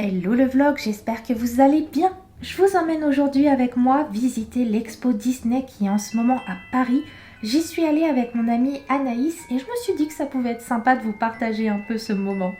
Hello le vlog, j'espère que vous allez bien. Je vous emmène aujourd'hui avec moi visiter l'expo Disney qui est en ce moment à Paris. J'y suis allée avec mon amie Anaïs et je me suis dit que ça pouvait être sympa de vous partager un peu ce moment.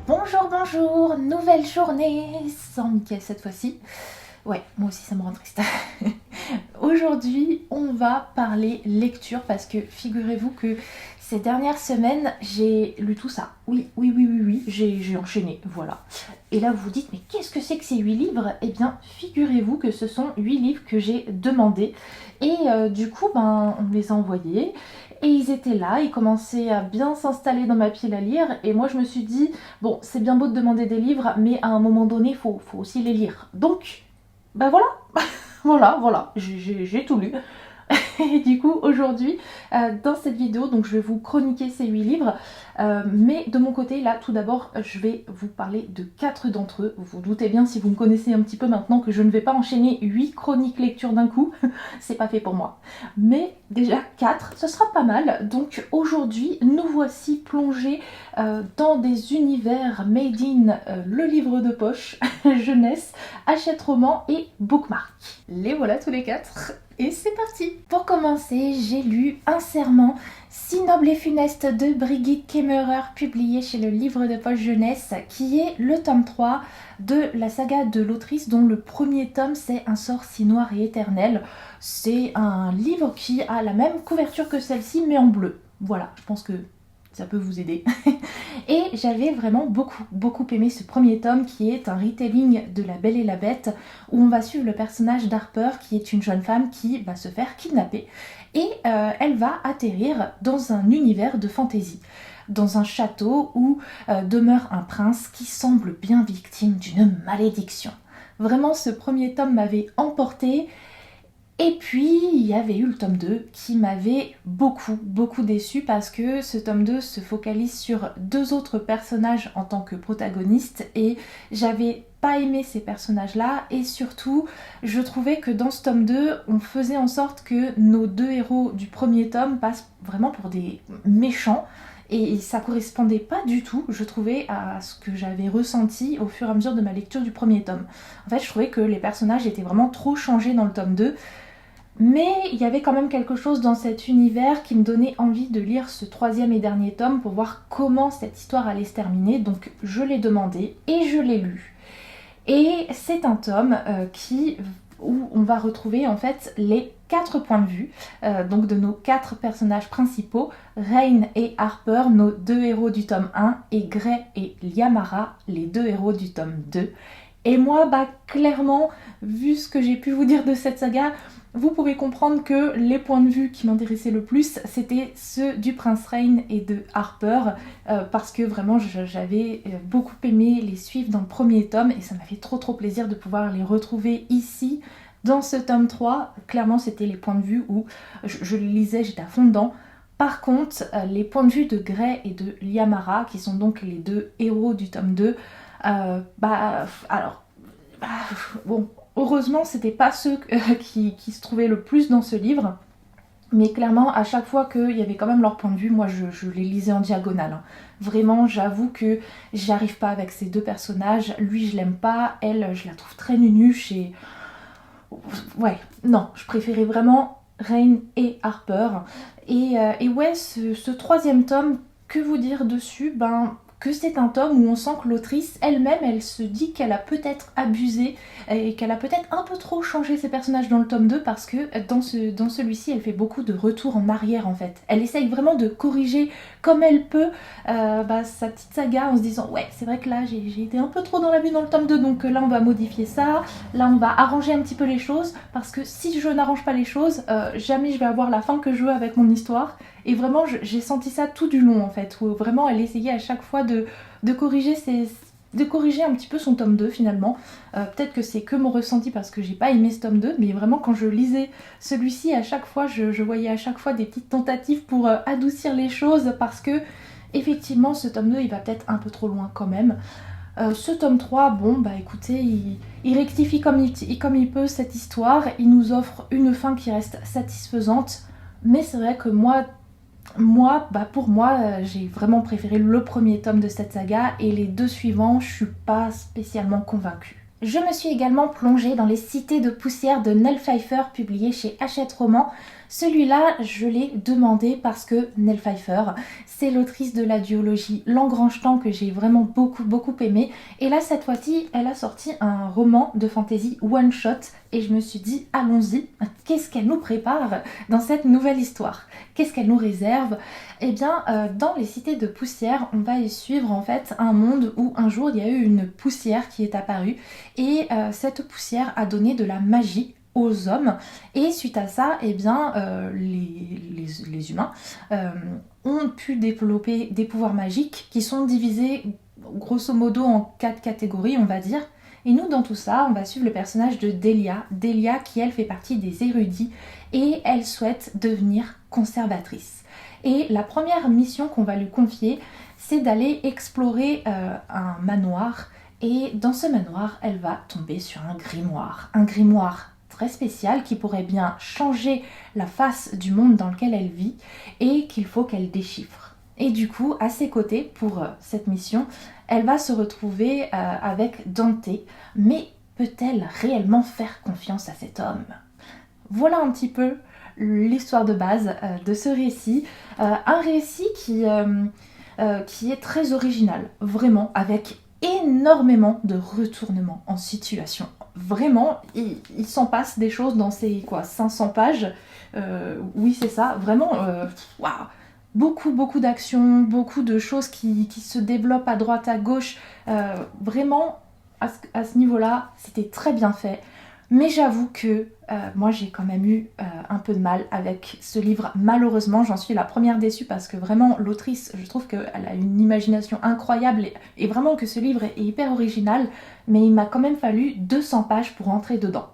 Bonjour, bonjour, nouvelle journée, sans Mickaël cette fois-ci. Ouais, moi aussi ça me rend triste. Aujourd'hui, on va parler lecture parce que figurez-vous que ces dernières semaines, j'ai lu tout ça. Oui, j'ai enchaîné, voilà. Et là, vous vous dites, mais qu'est-ce que c'est que ces 8 livres? Eh bien, figurez-vous que ce sont 8 livres que j'ai demandés. Et du coup, on me les a envoyés. Et ils étaient là, ils commençaient à bien s'installer dans ma pile à lire. Et moi, je me suis dit, bon, c'est bien beau de demander des livres, mais à un moment donné, il faut aussi les lire. Donc, voilà. Voilà, j'ai tout lu. Et du coup, aujourd'hui, dans cette vidéo, donc je vais vous chroniquer ces 8 livres. Mais de mon côté, là, tout d'abord, je vais vous parler de 4 d'entre eux. Vous vous doutez bien, si vous me connaissez un petit peu maintenant, que je ne vais pas enchaîner 8 chroniques lecture d'un coup. C'est pas fait pour moi. Mais déjà 4, ce sera pas mal. Donc aujourd'hui, nous voici plongés dans des univers made in le livre de poche, jeunesse, Hachette Roman et Bookmark. Les voilà tous les 4. Et c'est parti! Pour commencer, j'ai lu Un serment, si noble et funeste de Brigitte Kemmerer, publié chez le livre de poche jeunesse, qui est le tome 3 de la saga de l'autrice dont le premier tome c'est Un sort si noir et éternel. C'est un livre qui a la même couverture que celle-ci mais en bleu. Voilà, je pense que ça peut vous aider. Et j'avais vraiment beaucoup aimé ce premier tome qui est un retelling de La Belle et la Bête où on va suivre le personnage d'Harper qui est une jeune femme qui va se faire kidnapper et elle va atterrir dans un univers de fantaisie, dans un château où demeure un prince qui semble bien victime d'une malédiction. Vraiment, ce premier tome m'avait emporté. Et puis, il y avait eu le tome 2 qui m'avait beaucoup déçu parce que ce tome 2 se focalise sur 2 autres personnages en tant que protagonistes et j'avais pas aimé ces personnages-là et surtout, je trouvais que dans ce tome 2, on faisait en sorte que nos 2 héros du premier tome passent vraiment pour des méchants. Et ça correspondait pas du tout, je trouvais, à ce que j'avais ressenti au fur et à mesure de ma lecture du premier tome. En fait, je trouvais que les personnages étaient vraiment trop changés dans le tome 2. Mais il y avait quand même quelque chose dans cet univers qui me donnait envie de lire ce 3e et dernier tome pour voir comment cette histoire allait se terminer. Donc je l'ai demandé et je l'ai lu. Et c'est un tome où on va retrouver en fait les 4 points de vue donc de nos 4 personnages principaux, Rain et Harper, nos 2 héros du tome 1, et Gray et Liamara, les 2 héros du tome 2. Et moi, clairement, vu ce que j'ai pu vous dire de cette saga, vous pouvez comprendre que les points de vue qui m'intéressaient le plus, c'était ceux du prince Rain et de Harper, parce que vraiment j'avais beaucoup aimé les suivre dans le premier tome, et ça m'a fait trop plaisir de pouvoir les retrouver ici, dans ce tome 3. Clairement, c'était les points de vue où je les lisais, j'étais à fond dedans. Par contre, les points de vue de Gray et de Liamara, qui sont donc les deux héros du tome 2, bon, heureusement, c'était pas ceux qui se trouvaient le plus dans ce livre, mais clairement, à chaque fois qu'il y avait quand même leur point de vue, moi je les lisais en diagonale. Hein. Vraiment, j'avoue que j'y arrive pas avec ces deux personnages. Lui, je l'aime pas, elle, je la trouve très nunuche et... Ouais, non, je préférais vraiment Rain et Harper. Et ouais, ce troisième tome, que vous dire dessus? Que c'est un tome où on sent que l'autrice elle-même, elle se dit qu'elle a peut-être abusé et qu'elle a peut-être un peu trop changé ses personnages dans le tome 2, parce que dans celui-ci, elle fait beaucoup de retours en arrière en fait. Elle essaye vraiment de corriger comme elle peut sa petite saga en se disant ouais, c'est vrai que là j'ai été un peu trop dans l'abus dans le tome 2, donc là on va modifier ça, là on va arranger un petit peu les choses, parce que si je n'arrange pas les choses, jamais je vais avoir la fin que je veux avec mon histoire. Et vraiment, j'ai senti ça tout du long en fait, où vraiment elle essayait à chaque fois de corriger un petit peu son tome 2 finalement. Peut-être que c'est que mon ressenti parce que j'ai pas aimé ce tome 2, mais vraiment quand je lisais celui-ci, à chaque fois, je voyais à chaque fois des petites tentatives pour adoucir les choses, parce que effectivement ce tome 2 il va peut-être un peu trop loin quand même. Ce tome 3, bon bah écoutez, il rectifie comme il peut cette histoire, il nous offre une fin qui reste satisfaisante, mais c'est vrai que pour moi, j'ai vraiment préféré le premier tome de cette saga, et les deux suivants, je suis pas spécialement convaincue. Je me suis également plongée dans les Cités de poussière de Nell Pfeiffer, publié chez Hachette Roman. Celui-là, je l'ai demandé parce que Nell Pfeiffer, c'est l'autrice de la duologie L'Engrange-Temps que j'ai vraiment beaucoup aimé. Et là, cette fois-ci, elle a sorti un roman de fantasy one-shot, et je me suis dit, allons-y, qu'est-ce qu'elle nous prépare dans cette nouvelle histoire? Qu'est-ce qu'elle nous réserve? Eh bien, dans les Cités de poussière, on va y suivre en fait un monde où un jour il y a eu une poussière qui est apparue, et cette poussière a donné de la magie aux hommes, et suite à ça, eh bien, les humains ont pu développer des pouvoirs magiques qui sont divisés grosso modo en 4 catégories, on va dire. Et nous, dans tout ça, on va suivre le personnage de Delia qui elle fait partie des érudits, et elle souhaite devenir conservatrice. Et la première mission qu'on va lui confier, c'est d'aller explorer un manoir. Et dans ce manoir, elle va tomber sur un grimoire très spécial qui pourrait bien changer la face du monde dans lequel elle vit, et qu'il faut qu'elle déchiffre. Et du coup, à ses côtés, pour cette mission, elle va se retrouver avec Dante. Mais peut-elle réellement faire confiance à cet homme? Voilà un petit peu l'histoire de base de ce récit. Un récit qui est très original, vraiment, avec énormément de retournements en situation. Vraiment, il s'en passe des choses dans ces 500 pages. Oui, c'est ça, vraiment, waouh, beaucoup d'actions, beaucoup de choses qui se développent à droite, à gauche. Vraiment, à ce niveau-là, c'était très bien fait. Mais j'avoue que moi j'ai quand même eu un peu de mal avec ce livre. Malheureusement, j'en suis la première déçue, parce que vraiment l'autrice, je trouve qu'elle a une imagination incroyable, et vraiment que ce livre est hyper original, mais il m'a quand même fallu 200 pages pour entrer dedans.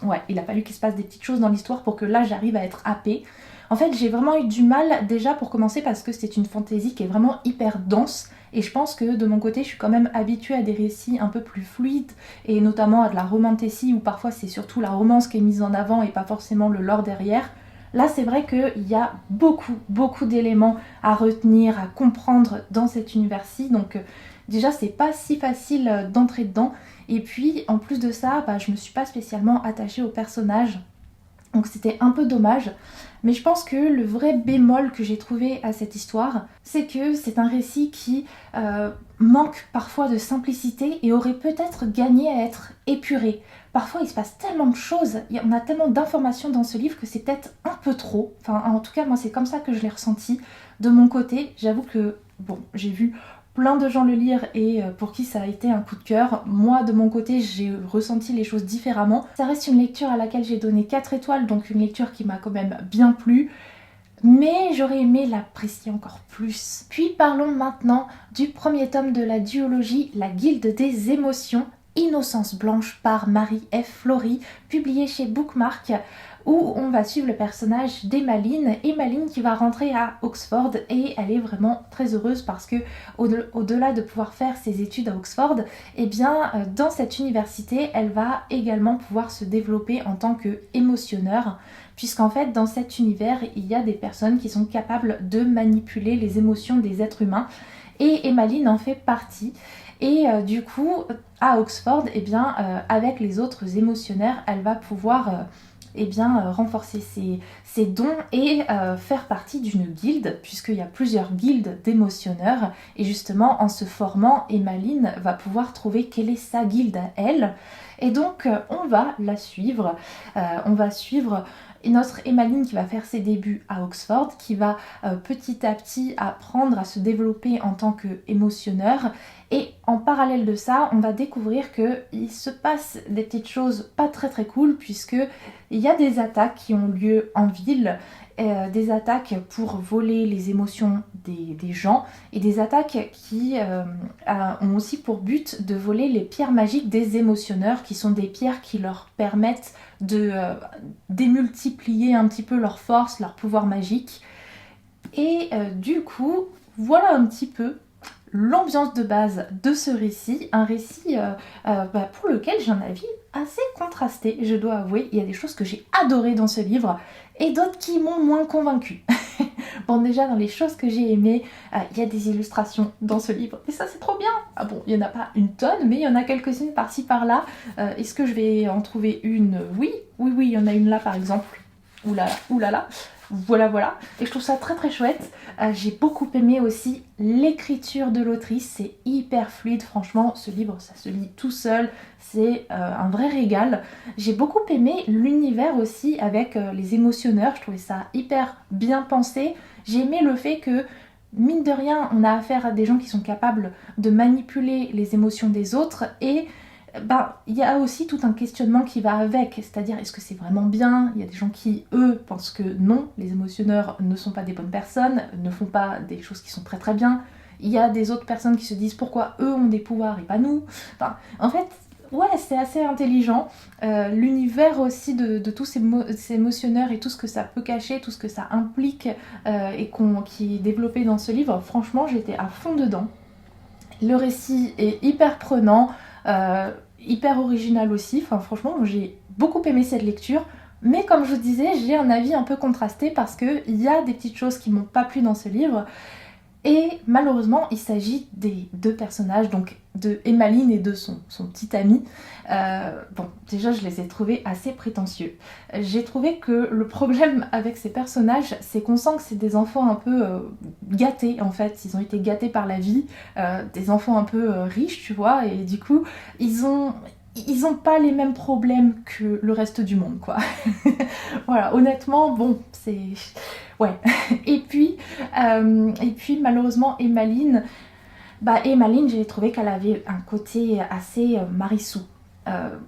Ouais, il a fallu qu'il se passe des petites choses dans l'histoire pour que là j'arrive à être happée. En fait, j'ai vraiment eu du mal déjà pour commencer, parce que c'est une fantaisie qui est vraiment hyper dense, et je pense que de mon côté je suis quand même habituée à des récits un peu plus fluides, et notamment à de la romantécie où parfois c'est surtout la romance qui est mise en avant et pas forcément le lore derrière. Là, c'est vrai qu'il y a beaucoup d'éléments à retenir, à comprendre dans cet univers-ci, donc déjà c'est pas si facile d'entrer dedans. Et puis en plus de ça, je me suis pas spécialement attachée au personnage, donc c'était un peu dommage. Mais je pense que le vrai bémol que j'ai trouvé à cette histoire, c'est que c'est un récit qui manque parfois de simplicité et aurait peut-être gagné à être épuré. Parfois il se passe tellement de choses, on a tellement d'informations dans ce livre que c'est peut-être un peu trop. Enfin, en tout cas moi c'est comme ça que je l'ai ressenti. De mon côté, j'avoue que bon, j'ai vu plein de gens le lire et pour qui ça a été un coup de cœur. Moi de mon côté j'ai ressenti les choses différemment. Ça reste une lecture à laquelle j'ai donné 4 étoiles, donc une lecture qui m'a quand même bien plu. Mais j'aurais aimé l'apprécier encore plus. Puis parlons maintenant du premier tome de la duologie La Guilde des émotions, Innocence blanche par Marie F. Flory, publié chez Bookmark, où on va suivre le personnage d'Emmaline. Emmaline qui va rentrer à Oxford et elle est vraiment très heureuse parce que au-delà de pouvoir faire ses études à Oxford, eh bien dans cette université elle va également pouvoir se développer en tant qu'émotionneur, puisqu'en fait dans cet univers il y a des personnes qui sont capables de manipuler les émotions des êtres humains et Emmaline en fait partie. Et du coup à Oxford, eh bien, avec les autres émotionnaires elle va pouvoir renforcer ses dons et faire partie d'une guilde, puisqu'il y a plusieurs guildes d'émotionneurs, et justement en se formant, Emmaline va pouvoir trouver quelle est sa guilde à elle, et donc on va la suivre, on va suivre notre Emmaline qui va faire ses débuts à Oxford, qui va petit à petit apprendre à se développer en tant qu'émotionneur. Et en parallèle de ça, on va découvrir qu'il se passe des petites choses pas très très cool, puisque il y a des attaques qui ont lieu en ville, des attaques pour voler les émotions des gens, et des attaques qui ont aussi pour but de voler les pierres magiques des émotionneurs, qui sont des pierres qui leur permettent de démultiplier un petit peu leur force, leur pouvoir magique. Et du coup, voilà un petit peu l'ambiance de base de ce récit, un récit pour lequel j'ai un avis assez contrasté, je dois avouer. Il y a des choses que j'ai adorées dans ce livre et d'autres qui m'ont moins convaincue. Bon, déjà dans les choses que j'ai aimées, il y a des illustrations dans ce livre et ça c'est trop bien. Ah bon, il n'y en a pas une tonne, mais il y en a quelques-unes par-ci par-là. Est-ce que je vais en trouver une? Oui, il y en a une là par exemple. Oulala. Voilà. Et je trouve ça très très chouette. J'ai beaucoup aimé aussi l'écriture de l'autrice. C'est hyper fluide. Franchement, ce livre, ça se lit tout seul. C'est un vrai régal. J'ai beaucoup aimé l'univers aussi avec les émotionneurs. Je trouvais ça hyper bien pensé. J'ai aimé le fait que, mine de rien, on a affaire à des gens qui sont capables de manipuler les émotions des autres et il y a aussi tout un questionnement qui va avec, c'est-à-dire est-ce que c'est vraiment bien? Il y a des gens qui, eux, pensent que non, les émotionneurs ne sont pas des bonnes personnes, ne font pas des choses qui sont très très bien. Il y a des autres personnes qui se disent pourquoi eux ont des pouvoirs et pas nous. Enfin, en fait, ouais, c'est assez intelligent. L'univers aussi de tous ces émotionneurs et tout ce que ça peut cacher, tout ce que ça implique qui est développé dans ce livre, franchement, j'étais à fond dedans. Le récit est hyper prenant. Hyper original aussi, enfin franchement j'ai beaucoup aimé cette lecture, mais comme je vous disais j'ai un avis un peu contrasté parce qu'il y a des petites choses qui m'ont pas plu dans ce livre et malheureusement il s'agit des deux personnages, donc de Emmaline et de son petit ami. Bon, déjà je les ai trouvés assez prétentieux. J'ai trouvé que le problème avec ces personnages, c'est qu'on sent que c'est des enfants un peu gâtés en fait. Ils ont été gâtés par la vie, des enfants un peu riches, tu vois, et du coup, ils ont pas les mêmes problèmes que le reste du monde, quoi. Voilà, honnêtement, bon, c'est... Ouais. Et puis malheureusement, Emmaline, j'ai trouvé qu'elle avait un côté assez Marissou.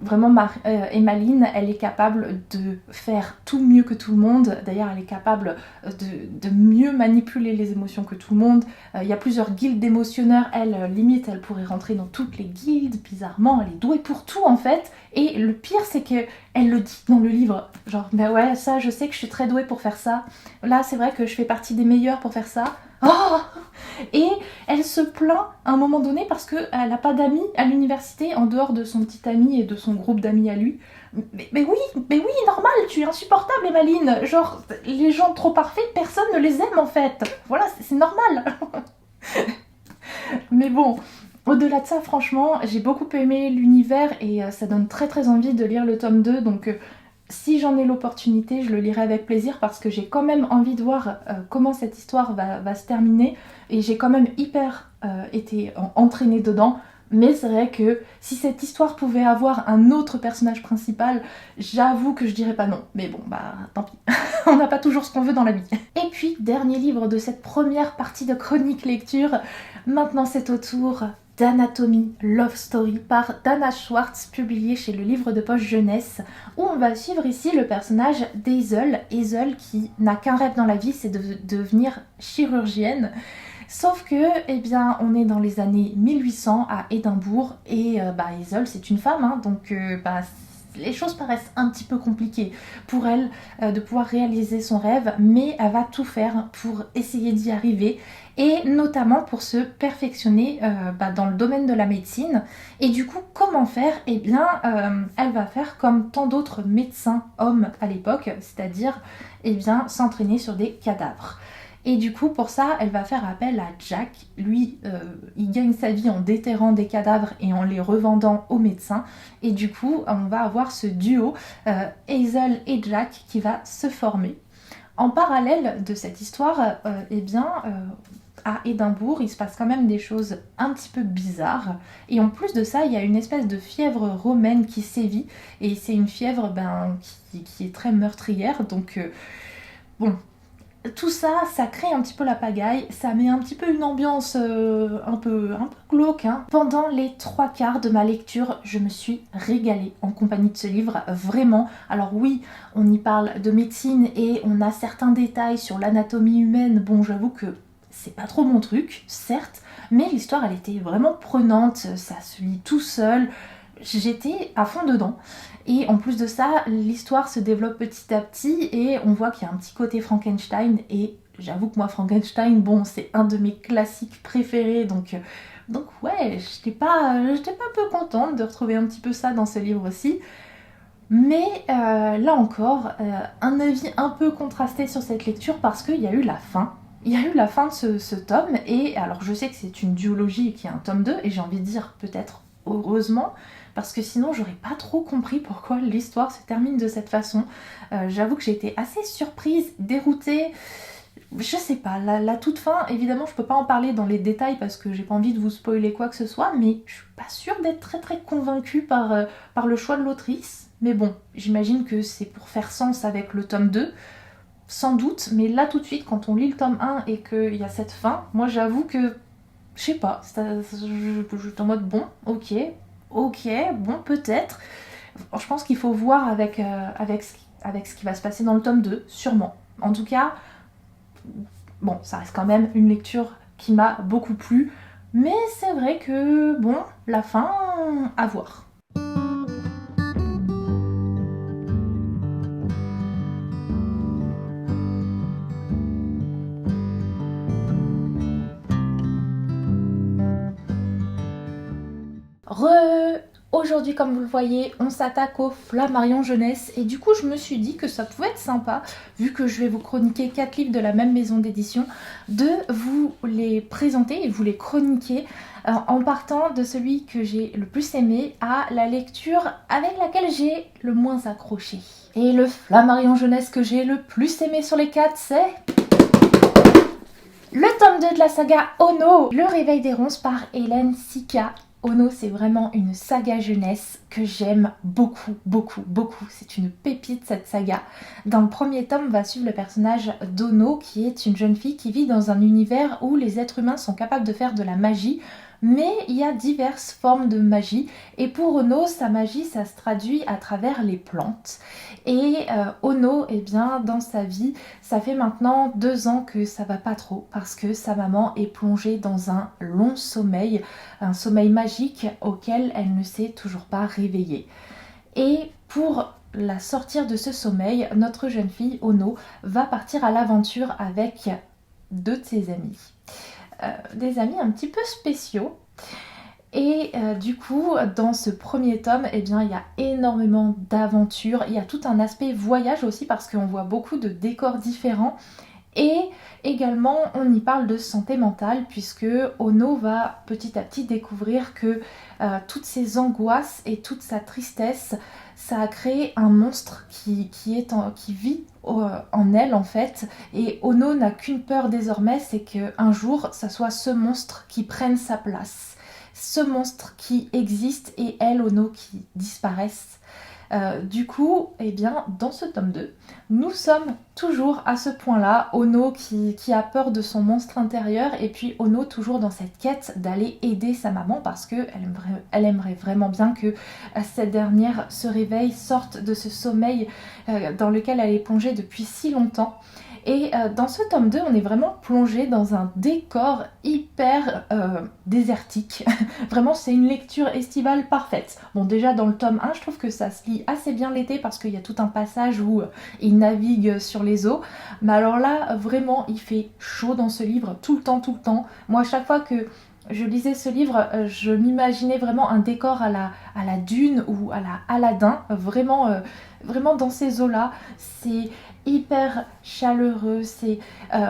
Vraiment, Emmaline, elle est capable de faire tout mieux que tout le monde. D'ailleurs, elle est capable de mieux manipuler les émotions que tout le monde. Il y a plusieurs guildes d'émotionneurs. Limite, elle pourrait rentrer dans toutes les guildes. Bizarrement, elle est douée pour tout, en fait. Et le pire, c'est qu'elle le dit dans le livre. Genre, ouais, ça, je sais que je suis très douée pour faire ça. Là, c'est vrai que je fais partie des meilleurs pour faire ça. Oh! Et elle se plaint à un moment donné parce qu'elle n'a pas d'amis à l'université en dehors de son petit ami et de son groupe d'amis à lui. Mais oui, normal, tu es insupportable, Emmaline. Genre, les gens trop parfaits, personne ne les aime en fait. Voilà, c'est normal. Mais bon, au-delà de ça, franchement, j'ai beaucoup aimé l'univers et ça donne très très envie de lire le tome 2. Donc si j'en ai l'opportunité, je le lirai avec plaisir parce que j'ai quand même envie de voir comment cette histoire va se terminer et j'ai quand même hyper été entraînée dedans. Mais c'est vrai que si cette histoire pouvait avoir un autre personnage principal, j'avoue que je dirais pas non. Mais bon, bah tant pis, on n'a pas toujours ce qu'on veut dans la vie. Et puis, dernier livre de cette première partie de chronique lecture, maintenant c'est au tour d'Anatomie Love Story par Dana Schwartz, publié chez le livre de poche jeunesse, où on va suivre ici le personnage d'Hazel. Hazel qui n'a qu'un rêve dans la vie, c'est de devenir chirurgienne. Sauf que, eh bien, on est dans les années 1800 à Édimbourg et Hazel, c'est une femme, hein, donc les choses paraissent un petit peu compliquées pour elle de pouvoir réaliser son rêve, mais elle va tout faire pour essayer d'y arriver et notamment pour se perfectionner dans le domaine de la médecine. Et du coup, comment faire? Eh bien, elle va faire comme tant d'autres médecins hommes à l'époque, c'est-à-dire eh bien, s'entraîner sur des cadavres. Et du coup, pour ça, elle va faire appel à Jack. Lui, il gagne sa vie en déterrant des cadavres et en les revendant aux médecins. Et du coup, on va avoir ce duo, Hazel et Jack, qui va se former. En parallèle de cette histoire, à Édimbourg, il se passe quand même des choses un petit peu bizarres. Et en plus de ça, il y a une espèce de fièvre romaine qui sévit. Et c'est une fièvre qui est très meurtrière. Donc, tout ça, ça crée un petit peu la pagaille, ça met un petit peu une ambiance un peu glauque. Hein. Pendant les 3/4 de ma lecture, je me suis régalée en compagnie de ce livre, vraiment. Alors oui, on y parle de médecine et on a certains détails sur l'anatomie humaine. Bon, j'avoue que c'est pas trop mon truc, certes, mais l'histoire, elle était vraiment prenante, ça se lit tout seul. J'étais à fond dedans. Et en plus de ça, l'histoire se développe petit à petit et on voit qu'il y a un petit côté Frankenstein. Et j'avoue que moi, Frankenstein, bon, c'est un de mes classiques préférés. Donc ouais, j'étais pas peu contente de retrouver un petit peu ça dans ce livre aussi. Mais là encore, un avis un peu contrasté sur cette lecture parce qu'il y a eu la fin. Il y a eu la fin de ce tome. Et alors, je sais que c'est une duologie et qu'il y a un tome 2. Et j'ai envie de dire peut-être heureusement, parce que sinon j'aurais pas trop compris pourquoi l'histoire se termine de cette façon. J'avoue que j'ai été assez surprise, déroutée, je sais pas, la toute fin, évidemment je peux pas en parler dans les détails parce que j'ai pas envie de vous spoiler quoi que ce soit, mais je suis pas sûre d'être très très convaincue par le choix de l'autrice. Mais bon, j'imagine que c'est pour faire sens avec le tome 2, sans doute, mais là tout de suite quand on lit le tome 1 et qu'il y a cette fin, moi j'avoue que je sais pas, je suis en mode bon, ok, bon, peut-être. Je pense qu'il faut voir avec ce qui va se passer dans le tome 2, sûrement. En tout cas, bon, ça reste quand même une lecture qui m'a beaucoup plu, mais c'est vrai que, bon, la fin, à voir. Aujourd'hui, comme vous le voyez, on s'attaque au Flammarion Jeunesse et du coup je me suis dit que ça pouvait être sympa, vu que je vais vous chroniquer 4 livres de la même maison d'édition, de vous les présenter et vous les chroniquer en partant de celui que j'ai le plus aimé à la lecture avec laquelle j'ai le moins accroché. Et le Flammarion Jeunesse que j'ai le plus aimé sur les 4, c'est le tome 2 de la saga Ono, Le Réveil des Ronces par Hélène Sika. Ono, c'est vraiment une saga jeunesse que j'aime beaucoup, beaucoup, beaucoup. C'est une pépite cette saga. Dans le premier tome, on va suivre le personnage d'Ono, qui est une jeune fille qui vit dans un univers où les êtres humains sont capables de faire de la magie, mais il y a diverses formes de magie. Et pour Ono, sa magie, ça se traduit à travers les plantes. Et Ono, eh bien, dans sa vie, ça fait maintenant 2 ans que ça va pas trop, parce que sa maman est plongée dans un long sommeil, un sommeil magique auquel elle ne s'est toujours pas réveillée. Et pour la sortir de ce sommeil, notre jeune fille, Ono, va partir à l'aventure avec 2 de ses amis. Des amis un petit peu spéciaux. Et du coup, dans ce premier tome, eh bien, il y a énormément d'aventures. Il y a tout un aspect voyage aussi parce qu'on voit beaucoup de décors différents. Et également, on y parle de santé mentale puisque Ono va petit à petit découvrir que toutes ses angoisses et toute sa tristesse, ça a créé un monstre qui vit en elle en fait. Et Ono n'a qu'une peur désormais, c'est qu'un jour, ça soit ce monstre qui prenne sa place. ce monstre qui existe et elle, Ono, qui disparaissent. Du coup, eh bien, dans ce tome 2, nous sommes toujours à ce point-là, Ono qui a peur de son monstre intérieur et puis Ono toujours dans cette quête d'aller aider sa maman parce qu'elle aimerait vraiment bien que cette dernière se réveille, sorte de ce sommeil dans lequel elle est plongée depuis si longtemps. Et dans ce tome 2, on est vraiment plongé dans un décor hyper désertique. Vraiment, c'est une lecture estivale parfaite. Bon, déjà dans le tome 1, je trouve que ça se lit assez bien l'été parce qu'il y a tout un passage où il navigue sur les eaux. Mais alors là, vraiment, il fait chaud dans ce livre tout le temps, tout le temps. Moi, à chaque fois que je lisais ce livre, je m'imaginais vraiment un décor à la Dune ou à la Aladdin, vraiment dans ces eaux-là. C'est hyper chaleureux, c'est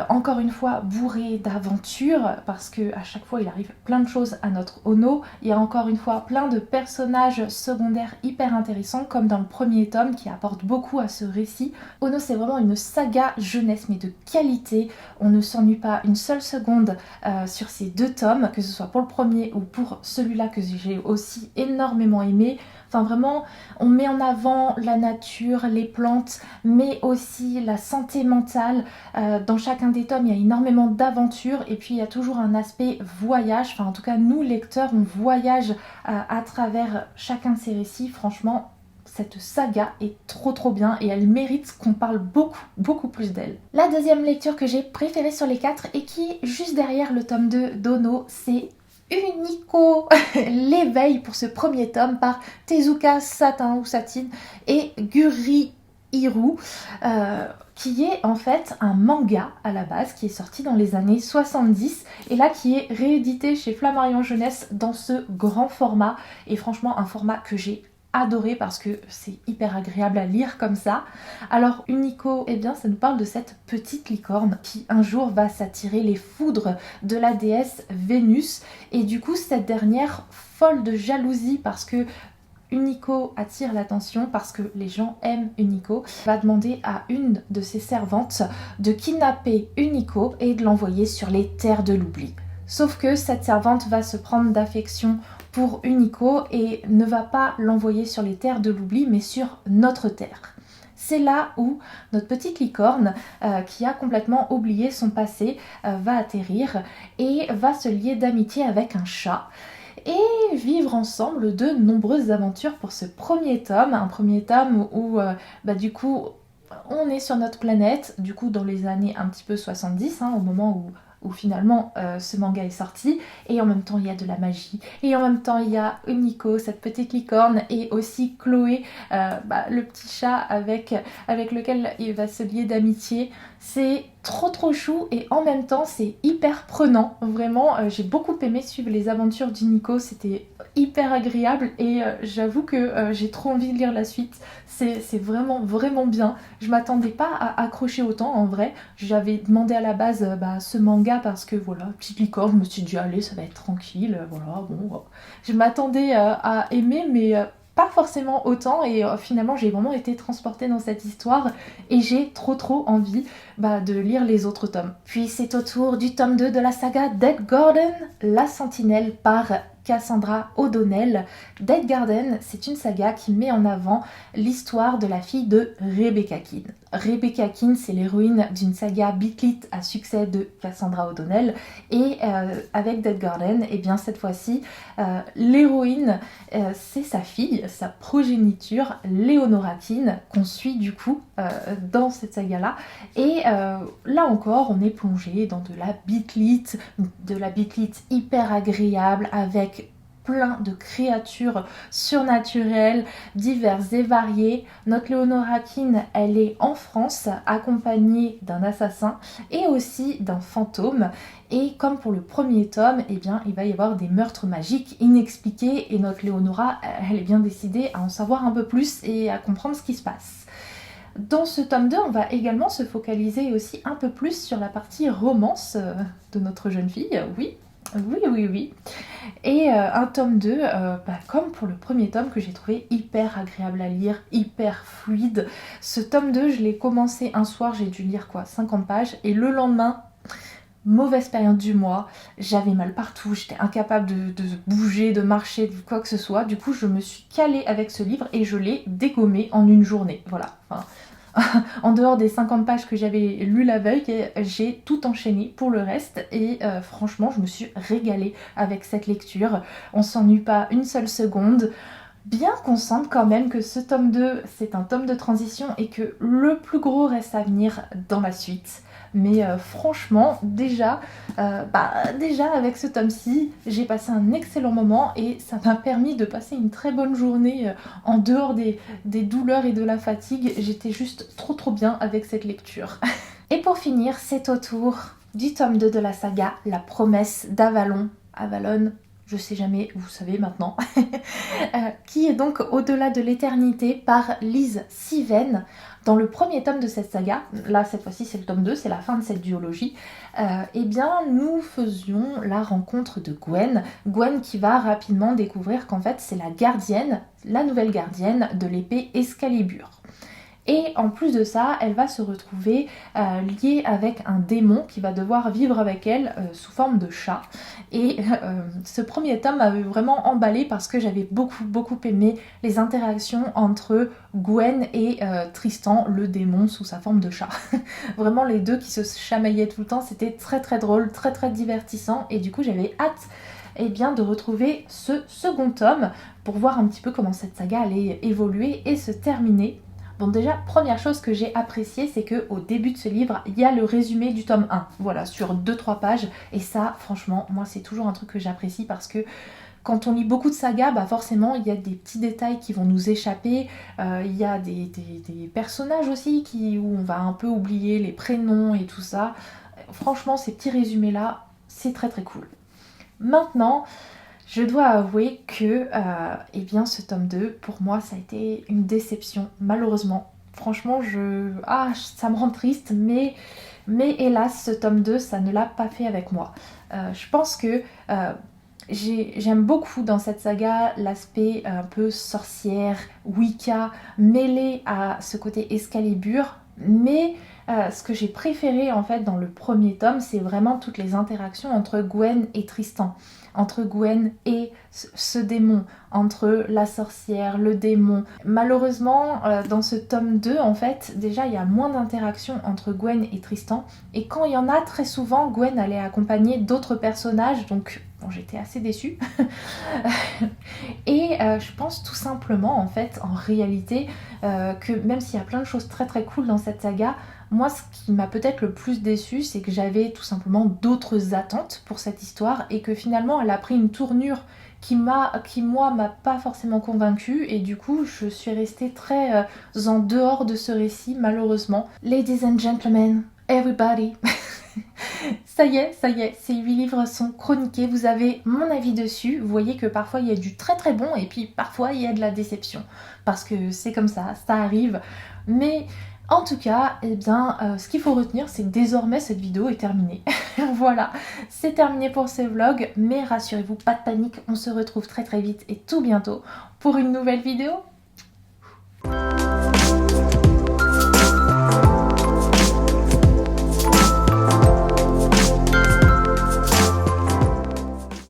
encore une fois bourré d'aventure parce que à chaque fois il arrive plein de choses à notre Ono. Il y a encore une fois plein de personnages secondaires hyper intéressants comme dans le premier tome qui apporte beaucoup à ce récit. Ono, c'est vraiment une saga jeunesse mais de qualité. On ne s'ennuie pas une seule seconde sur ces 2 tomes, que ce soit pour le premier ou pour celui-là que j'ai aussi énormément aimé. Enfin vraiment, on met en avant la nature, les plantes, mais aussi la santé mentale. Dans chacun des tomes, il y a énormément d'aventures et puis il y a toujours un aspect voyage. Enfin en tout cas, nous lecteurs, on voyage à travers chacun de ces récits. Franchement, cette saga est trop bien et elle mérite qu'on parle beaucoup plus d'elle. La deuxième lecture que j'ai préférée sur les 4 et qui est juste derrière le tome 2 d'Ono, c'est Unico, l'éveil pour ce premier tome par Tezuka Satine et Guri Hiru, qui est en fait un manga à la base qui est sorti dans les années 70 et là qui est réédité chez Flammarion Jeunesse dans ce grand format et franchement un format que j'ai adoré parce que c'est hyper agréable à lire comme ça. Alors Unico, eh bien ça nous parle de cette petite licorne qui un jour va s'attirer les foudres de la déesse Vénus et du coup cette dernière, folle de jalousie parce que Unico attire l'attention parce que les gens aiment Unico, va demander à une de ses servantes de kidnapper Unico et de l'envoyer sur les terres de l'oubli. Sauf que cette servante va se prendre d'affection pour Unico et ne va pas l'envoyer sur les terres de l'oubli mais sur notre terre. C'est là où notre petite licorne, qui a complètement oublié son passé, va atterrir et va se lier d'amitié avec un chat et vivre ensemble de nombreuses aventures pour ce premier tome. Un premier tome où du coup on est sur notre planète, du coup dans les années un petit peu 70, au moment où finalement ce manga est sorti, et en même temps il y a de la magie, et en même temps il y a Unico, cette petite licorne, et aussi Chloé, le petit chat avec lequel il va se lier d'amitié. C'est trop chou et en même temps c'est hyper prenant, vraiment j'ai beaucoup aimé suivre les aventures d'Unico, c'était hyper agréable et j'avoue que j'ai trop envie de lire la suite. C'est vraiment bien. Je m'attendais pas à accrocher autant en vrai. J'avais demandé à la base ce manga parce que voilà, petite licorne, je me suis dit allez ça va être tranquille, voilà bon. Je m'attendais à aimer mais pas forcément autant et finalement j'ai vraiment été transportée dans cette histoire et j'ai trop envie de lire les autres tomes. Puis c'est au tour du tome 2 de la saga Dead Garden, La Sentinelle par Cassandra O'Donnell. Dead Garden, c'est une saga qui met en avant l'histoire de la fille de Rebecca Keane. Rebecca Keane, c'est l'héroïne d'une saga Beat Lit à succès de Cassandra O'Donnell et avec Dead Garden, et bien cette fois-ci, l'héroïne, c'est sa fille, sa progéniture, Leonora Keane, qu'on suit du coup dans cette saga-là. Et là encore, on est plongé dans de la Beat Lit hyper agréable avec plein de créatures surnaturelles, diverses et variées. Notre Leonora Keane, elle est en France, accompagnée d'un assassin et aussi d'un fantôme. Et comme pour le premier tome, eh bien, il va y avoir des meurtres magiques inexpliqués et notre Leonora, elle est bien décidée à en savoir un peu plus et à comprendre ce qui se passe. Dans ce tome 2, on va également se focaliser aussi un peu plus sur la partie romance de notre jeune fille, oui. Et un tome 2, comme pour le premier tome que j'ai trouvé hyper agréable à lire, hyper fluide. Ce tome 2, je l'ai commencé un soir, j'ai dû lire 50 pages, et le lendemain, mauvaise période du mois, j'avais mal partout, j'étais incapable de bouger, de marcher, de quoi que ce soit. Du coup, je me suis calée avec ce livre et je l'ai dégommé en une journée. Voilà. Enfin, en dehors des 50 pages que j'avais lues la veille, j'ai tout enchaîné pour le reste et franchement, je me suis régalée avec cette lecture. On s'ennuie pas une seule seconde. Bien qu'on sente quand même que ce tome 2, c'est un tome de transition et que le plus gros reste à venir dans la suite. Mais franchement, déjà avec ce tome-ci, j'ai passé un excellent moment et ça m'a permis de passer une très bonne journée en dehors des douleurs et de la fatigue. J'étais juste trop bien avec cette lecture. Et pour finir, c'est au tour du tome 2 de la saga, La promesse d'Avalon. Avalon, je sais jamais, vous savez maintenant, qui est donc Au-delà de l'éternité par Lise Siven. Dans le premier tome de cette saga, là cette fois-ci c'est le tome 2, c'est la fin de cette duologie, eh bien nous faisions la rencontre de Gwen. Gwen qui va rapidement découvrir qu'en fait c'est la gardienne, la nouvelle gardienne de l'épée Excalibur. Et en plus de ça, elle va se retrouver liée avec un démon qui va devoir vivre avec elle sous forme de chat. Et ce premier tome m'avait vraiment emballée parce que j'avais beaucoup aimé les interactions entre Gwen et Tristan, le démon sous sa forme de chat. Vraiment les deux qui se chamaillaient tout le temps, c'était très drôle, très divertissant. Et du coup j'avais hâte de retrouver ce second tome pour voir un petit peu comment cette saga allait évoluer et se terminer. Bon déjà, première chose que j'ai appréciée, c'est qu'au début de ce livre, il y a le résumé du tome 1, voilà, sur 2-3 pages, et ça, franchement, moi c'est toujours un truc que j'apprécie parce que quand on lit beaucoup de sagas, forcément il y a des petits détails qui vont nous échapper, il y a des personnages aussi où on va un peu oublier les prénoms et tout ça. Franchement, ces petits résumés-là, c'est très cool. Maintenant, je dois avouer que ce tome 2, pour moi, ça a été une déception, malheureusement. Franchement, ça me rend triste, mais hélas, ce tome 2, ça ne l'a pas fait avec moi. Je pense que j'aime beaucoup dans cette saga l'aspect un peu sorcière, Wicca, mêlé à ce côté Excalibur, mais ce que j'ai préféré en fait dans le premier tome, c'est vraiment toutes les interactions entre Gwen et Tristan, entre Gwen et ce démon, entre la sorcière, le démon. Malheureusement, dans ce tome 2, en fait, déjà il y a moins d'interactions entre Gwen et Tristan, et quand il y en a, très souvent, Gwen allait accompagner d'autres personnages, donc bon, j'étais assez déçue. Et je pense tout simplement, en fait, en réalité, que même s'il y a plein de choses très cool dans cette saga, moi, ce qui m'a peut-être le plus déçue, c'est que j'avais tout simplement d'autres attentes pour cette histoire et que finalement, elle a pris une tournure qui moi, m'a pas forcément convaincue et du coup, je suis restée très en dehors de ce récit, malheureusement. Ladies and gentlemen, everybody, ça y est, ces 8 livres sont chroniqués, vous avez mon avis dessus. Vous voyez que parfois il y a du très bon et puis parfois il y a de la déception. Parce que c'est comme ça arrive. Mais en tout cas, ce qu'il faut retenir, c'est que désormais cette vidéo est terminée. Voilà, c'est terminé pour ce vlog, mais rassurez-vous, pas de panique, on se retrouve très vite et tout bientôt pour une nouvelle vidéo.